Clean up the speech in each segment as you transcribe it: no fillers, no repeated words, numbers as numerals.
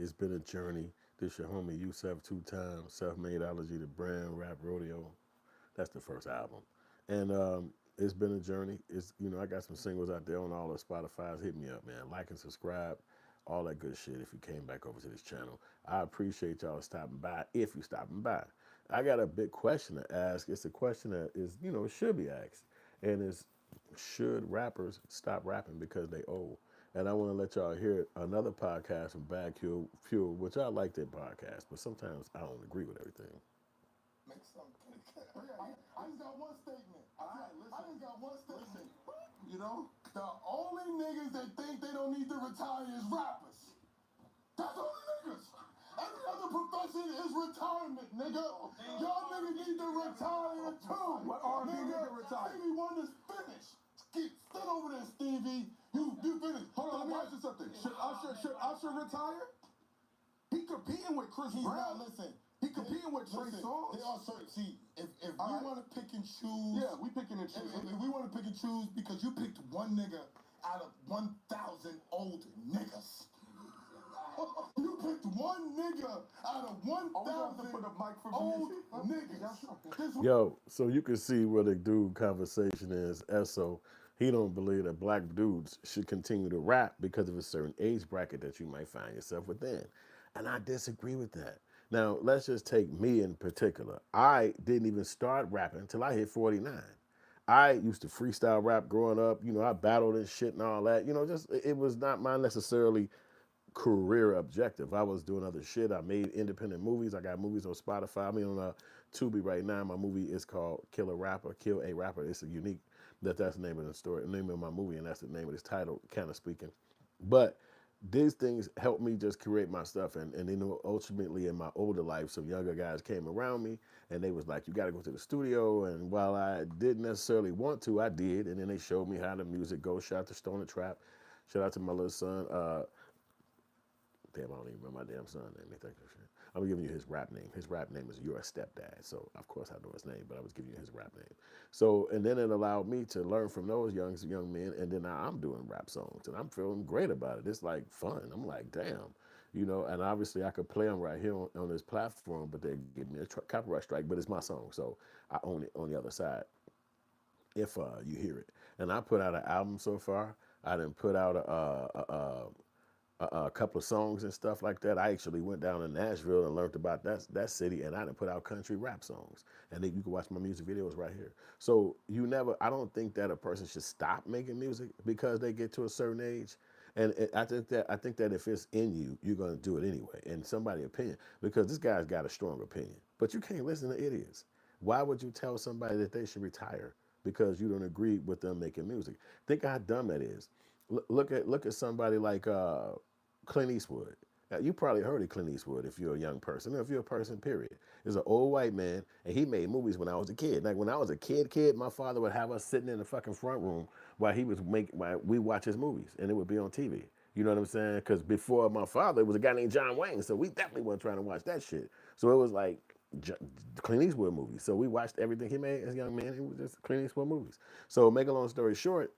It's been a journey. This your homie Yusef 2 times, self-made allergy to brand rap rodeo. That's the first album, and it's been a journey. It's I got some singles out there on all the Spotify's. Hit me up, man. Like and subscribe, all that good shit. If you came back over to this channel, I appreciate y'all stopping by. If you stopping by, I got a big question to ask. It's a question that is it should be asked, and it's should rappers stop rapping because they old? And I want to let y'all hear another podcast from Bad Fuel, which I like their podcast, but sometimes I don't agree with everything. Make some. I just got one statement. I just got one statement. You know, the only niggas that think they don't need to retire is rappers. That's the only niggas. Every other profession is retirement, nigga. Y'all niggas need to retire too. What R&B nigga retire? Stevie Wonder's finished. Sit over there, Stevie. You finished. Hold on, let me ask you something. Should Usher retire? He competing with Chris Brown. Listen. He competing with Trey Songz. They are certain. See, if we want to pick and choose. Yeah, we picking and choose. If we want to pick and choose because you picked one nigga out of 1,000 old niggas. You picked one nigga out of 1,000 old niggas. Yo, so you can see where the dude conversation is. Esso, he don't believe that black dudes should continue to rap because of a certain age bracket that you might find yourself within. And I disagree with that. Now, let's just take me in particular. I didn't even start rapping until I hit 49. I used to freestyle rap growing up. I battled and shit and all that. Just it was not my necessarily career objective. I was doing other shit. I made independent movies. I got movies on Spotify. I mean, on Tubi right now. My movie is called Kill a Rapper, Kill a Rapper. It's a unique, that's the name of the story, the name of my movie, and that's the name of this title, kind of speaking. But these things helped me just create my stuff, and ultimately in my older life, some younger guys came around me, and they was like, you got to go to the studio, and while I didn't necessarily want to, I did, and then they showed me how the music goes. Shout out to Stoner Trap, shout out to my little son, damn, I don't even remember my damn son name. I'm giving you his rap name. His rap name is Your Stepdad. So of course I know his name, but I was giving you his rap name. So and then it allowed me to learn from those young men, and then now I'm doing rap songs, and I'm feeling great about it. It's like fun. I'm like, damn, And obviously I could play them right here on this platform, but they give me a copyright strike. But it's my song, so I own it on the other side. If you hear it, and I put out an album so far. I didn't put out a couple of songs and stuff like that. I actually went down to Nashville and learned about that city, and I didn't put out country rap songs. And then you can watch my music videos right here. So I don't think that a person should stop making music because they get to a certain age. And I think that if it's in you, you're gonna do it anyway. And somebody's opinion, because this guy's got a strong opinion, but you can't listen to idiots. Why would you tell somebody that they should retire because you don't agree with them making music? Think how dumb that is. Look at somebody like Clint Eastwood. Now, you probably heard of Clint Eastwood if you're a young person, or if you're a person, period. He's an old white man, and he made movies when I was a kid. Like when I was a kid, my father would have us sitting in the fucking front room while we watch his movies, and it would be on TV. You know what I'm saying? Because before my father, it was a guy named John Wayne, so we definitely weren't trying to watch that shit. So it was like Clint Eastwood movies. So we watched everything he made as a young man. It was just Clint Eastwood movies. So make a long story short,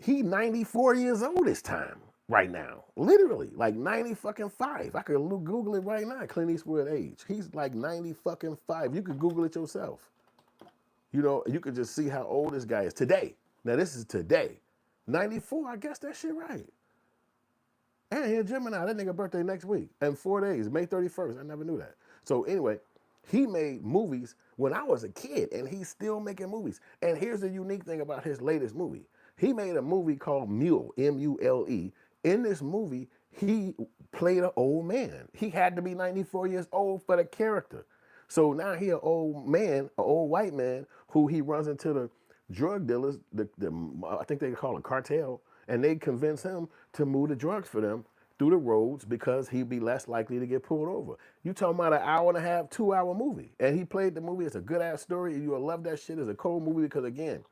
he 94 years old this time, right now. Literally, like 90 fucking 5. I could Google it right now, Clint Eastwood age. He's like 90 fucking 5. You could Google it yourself. You could just see how old this guy is today. Now, this is today. 94, I guess that shit right. And he's a Gemini. That nigga birthday next week. And 4 days, May 31st. I never knew that. So anyway, he made movies when I was a kid, and he's still making movies. And here's the unique thing about his latest movie. He made a movie called Mule, M-U-L-E. In this movie, he played an old man. He had to be 94 years old for the character. So now he an old man, an old white man, who he runs into the drug dealers, I think they call it cartel, and they convince him to move the drugs for them through the roads because he'd be less likely to get pulled over. You talking about an hour and a half, 2 hour movie. And he played the movie. It's a good ass story. You will love that shit. It's a cold movie because, again,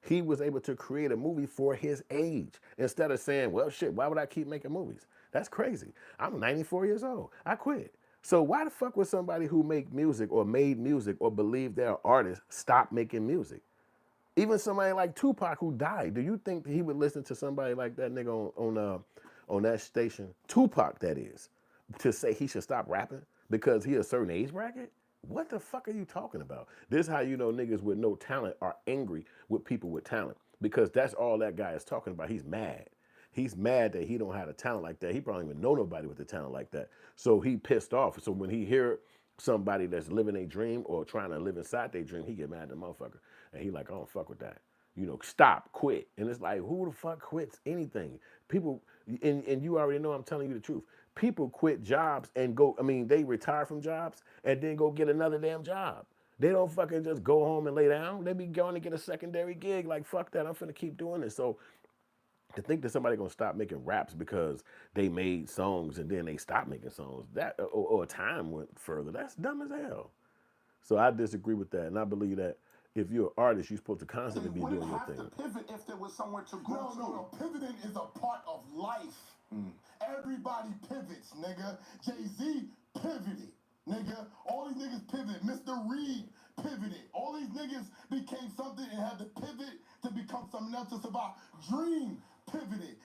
he was able to create a movie for his age instead of saying, well, shit, why would I keep making movies? That's crazy. I'm 94 years old. I quit. So why the fuck would somebody who make music or made music or believe they're artists stop making music? Even somebody like Tupac who died, do you think he would listen to somebody like that nigga on that station, Tupac that is, to say he should stop rapping because he a certain age bracket? What the fuck are you talking about? This is how you know niggas with no talent are angry with people with talent because that's all that guy is talking about. He's mad. He's mad that he don't have a talent like that. He probably don't even know nobody with a talent like that. So he pissed off. So when he hear somebody that's living a dream or trying to live inside their dream, he get mad at the motherfucker. And he like, I don't fuck with that. You know, stop, quit. And it's like, who the fuck quits anything? People, and you already know I'm telling you the truth. People quit jobs and go, I mean, they retire from jobs and then go get another damn job. They don't fucking just go home and lay down. They be going to get a secondary gig. Like, fuck that, I'm finna keep doing this. So to think that somebody gonna stop making raps because they made songs and then they stopped making songs, that or time went further, that's dumb as hell. So I disagree with that, and I believe that if you're an artist, you're supposed to constantly be doing your thing. You wouldn't have to pivot if there was somewhere to grow. No, pivoting is a part of life. Everybody pivots, nigga. Jay-Z pivoted, nigga. All these niggas pivoted. Mr. Reed pivoted. All these niggas became something and had to pivot to become something else to survive. Dream pivoted.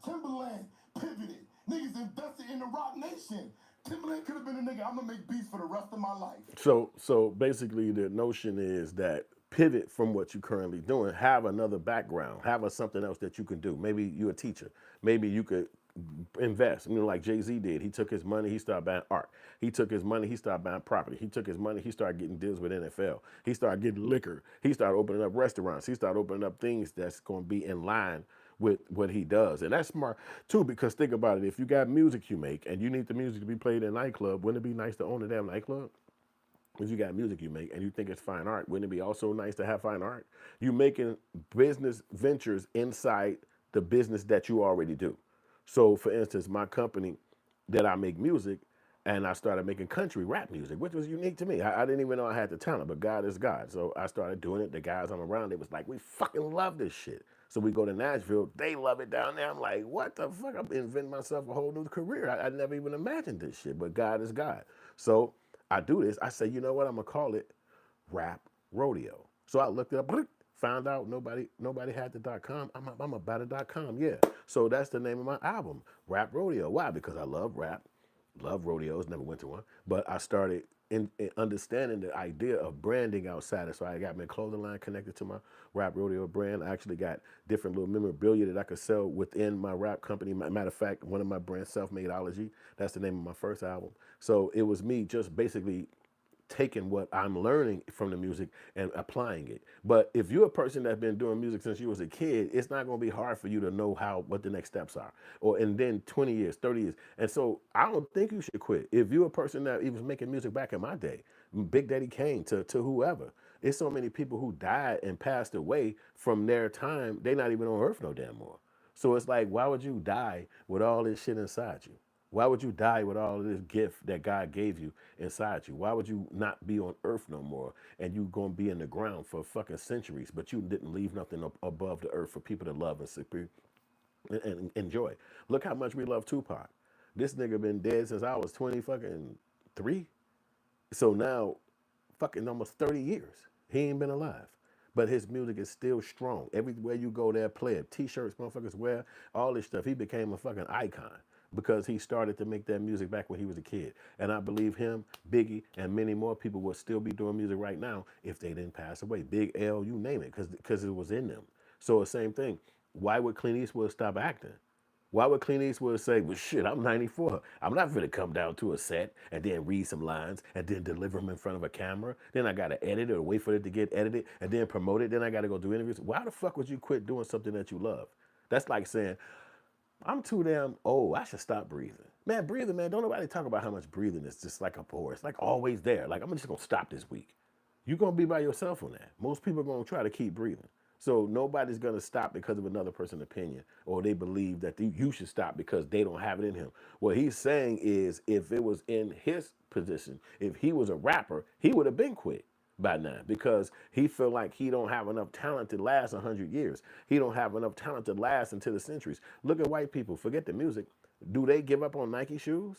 Timberland pivoted. Niggas invested in the Rock Nation. Timberland could have been a nigga, I'm gonna make beats for the rest of my life. So basically the notion is that pivot from what you're currently doing, have another background, have something else that you can do. Maybe you're a teacher. Maybe you could invest, you know, like Jay-Z did. He took his money, he started buying art. He took his money, he started buying property. He took his money, he started getting deals with NFL. He started getting liquor. He started opening up restaurants. He started opening up things that's going to be in line with what he does. And that's smart too, because think about it. If you got music you make and you need the music to be played in a nightclub, wouldn't it be nice to own a damn nightclub? If you got music you make and you think it's fine art, wouldn't it be also nice to have fine art? You making business ventures inside the business that you already do. So for instance, my company that I make music, and I started making country rap music, which was unique to me. I didn't even know I had the talent, but God is God. So I started doing it. The guys I'm around, it was like, we fucking love this shit. So we go to Nashville, they love it down there. I'm like, what the fuck? I'm inventing myself a whole new career. I never even imagined this shit, but God is God. So I do this. I say, you know what? I'm gonna call it Rap Rodeo. So I looked it up, found out nobody had the .com. I'm about a .com, yeah. So that's the name of my album, Rap Rodeo. Why? Because I love rap, love rodeos, never went to one. But I started in understanding the idea of branding outside. So I got my clothing line connected to my Rap Rodeo brand. I actually got different little memorabilia that I could sell within my rap company. Matter of fact, one of my brands, Self-Madeology, that's the name of my first album. So it was me just basically taking what I'm learning from the music and applying it. But if you're a person that's been doing music since you was a kid, it's not going to be hard for you to know what the next steps are. Or and then 20 years, 30 years. And so I don't think you should quit. If you're a person that even was making music back in my day, Big Daddy Kane to whoever, it's so many people who died and passed away from their time, they're not even on earth no damn more. So it's like, why would you die with all this shit inside you? Why would you die with all of this gift that God gave you inside you? Why would you not be on earth no more and you gonna be in the ground for fucking centuries, but you didn't leave nothing above the earth for people to love and enjoy? Look how much we love Tupac. This nigga been dead since I was 20 fucking 3. So now, fucking almost 30 years, he ain't been alive. But his music is still strong. Everywhere you go there, play it. T-shirts, motherfuckers wear, all this stuff. He became a fucking icon because he started to make that music back when he was a kid. And I believe him, Biggie, and many more people would still be doing music right now if they didn't pass away. Big L, you name it, because it was in them. So the same thing. Why would Clint Eastwood stop acting? Why would Clint Eastwood say, well, shit, I'm 94. I'm not going to come down to a set and then read some lines and then deliver them in front of a camera. Then I got to edit it or wait for it to get edited and then promote it. Then I got to go do interviews. Why the fuck would you quit doing something that you love? That's like saying, I'm too damn old. I should stop breathing. Man, breathing, man, don't nobody talk about how much breathing is just like a bore. It's like always there. Like, I'm just going to stop this week. You're going to be by yourself on that. Most people are going to try to keep breathing. So nobody's going to stop because of another person's opinion or they believe that you should stop because they don't have it in him. What he's saying is if it was in his position, if he was a rapper, he would have been quit by now because he feel like he don't have enough talent to last 100 years. He don't have enough talent to last into the centuries. Look at white people. Forget the music. Do they give up on Nike shoes?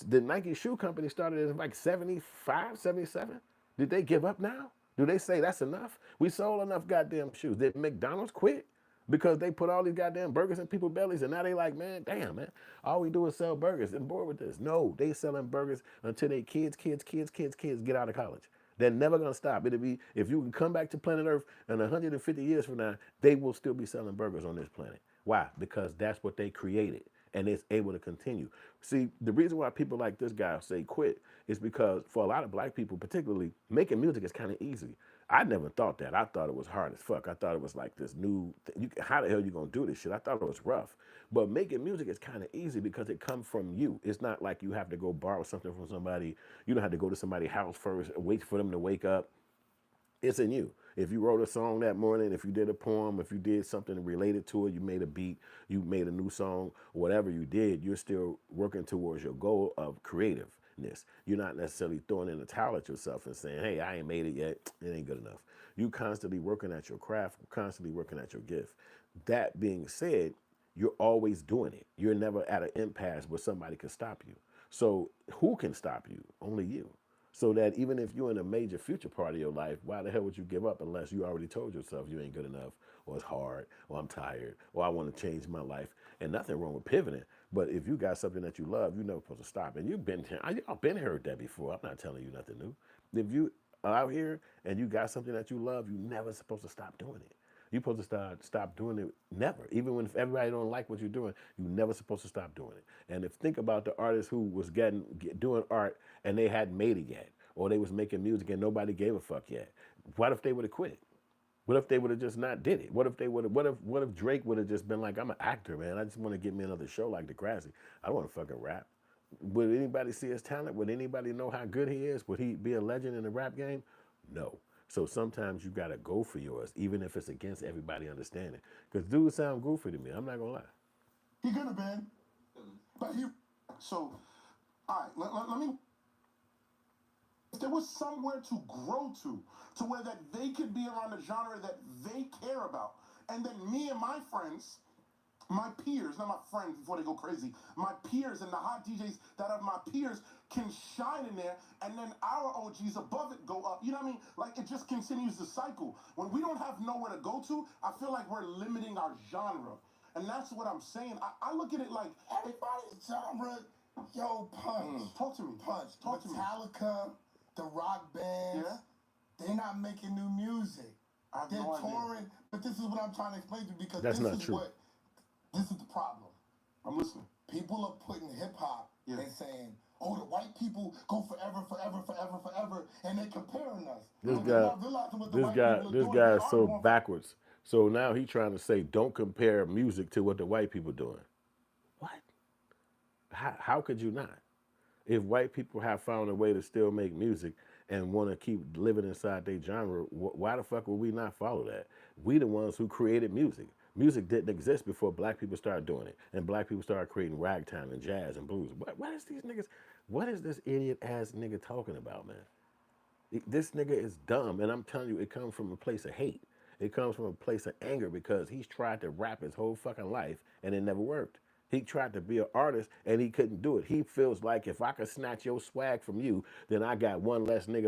The Nike shoe company started in like 75, 77. Did they give up now? Do they say that's enough? We sold enough goddamn shoes. Did McDonald's quit? because they put all these goddamn burgers in people's bellies, and now they like, man, damn, man, all we do is sell burgers. I'm bored with this. No, they selling burgers until they kids get out of college. They're never gonna stop. It'll be, if you can come back to planet Earth in 150 years from now, they will still be selling burgers on this planet. Why? Because that's what they created, and it's able to continue. See, the reason why people like this guy say quit is because for a lot of black people, particularly, making music is kind of easy. I never thought that. I thought it was hard as fuck. I thought it was like this new thing. How the hell you gonna do this shit? I thought it was rough. But making music is kind of easy because it comes from you. It's not like you have to go borrow something from somebody. You don't have to go to somebody's house first, wait for them to wake up. It's in you. If you wrote a song that morning, if you did a poem, if you did something related to it, you made a beat, you made a new song, whatever you did, you're still working towards your goal of creativeness. You're not necessarily throwing in the towel at yourself and saying, hey, I ain't made it yet. It ain't good enough. You constantly working at your craft, constantly working at your gift. That being said, you're always doing it. You're never at an impasse where somebody can stop you. So who can stop you? Only you. So that even if you're in a major future part of your life, why the hell would you give up unless you already told yourself you ain't good enough, or it's hard, or I'm tired, or I want to change my life? And nothing wrong with pivoting. But if you got something that you love, you're never supposed to stop. And I've been heard that before. I'm not telling you nothing new. If you are out here and you got something that you love, you're never supposed to stop doing it. You're supposed to stop doing it never. Even when if everybody don't like what you're doing, you're never supposed to stop doing it. And if think about the artist who was doing art and they hadn't made it yet, or they was making music and nobody gave a fuck yet. What if they would have quit? What if they would have just not did it? What if Drake would have just been like, I'm an actor, man. I just want to get me another show like Degrassi. I don't want to fucking rap. Would anybody see his talent? Would anybody know how good he is? Would he be a legend in the rap game? No. So sometimes you gotta go for yours, even if it's against everybody understanding. Because dudes sound goofy to me. I'm not gonna lie. He could have been, but he. So, all right, let me. If there was somewhere to grow to where that they could be around a genre that they care about, and then me and my friends, my peers, not my friends before they go crazy, my peers and the hot DJs that are my peers can shine in there, and then our OGs above it go up. You know what I mean? Like, it just continues the cycle. When we don't have nowhere to go to, I feel like we're limiting our genre. And that's what I'm saying. I look at it like everybody's genre, yo, Punch. Talk to me. Punch. Talk to me. Metallica, the rock bands, they're not making new music. They're touring. But this is what I'm trying to explain to you, because That's not true. This is the problem. I'm listening. People are putting hip hop and saying, oh, the white people go forever, and they're comparing us. This guy is so backwards. So now he trying to say, don't compare music to what the white people doing. What? How could you not? If white people have found a way to still make music and want to keep living inside their genre, why the fuck would we not follow that? We the ones who created music. Music didn't exist before black people started doing it, and black people started creating ragtime and jazz and blues. What is these niggas? What is this idiot ass nigga talking about, man? This nigga is dumb, and I'm telling you, it comes from a place of hate. It comes from a place of anger because he's tried to rap his whole fucking life and it never worked. He tried to be an artist and he couldn't do it. He feels like if I could snatch your swag from you, then I got one less nigga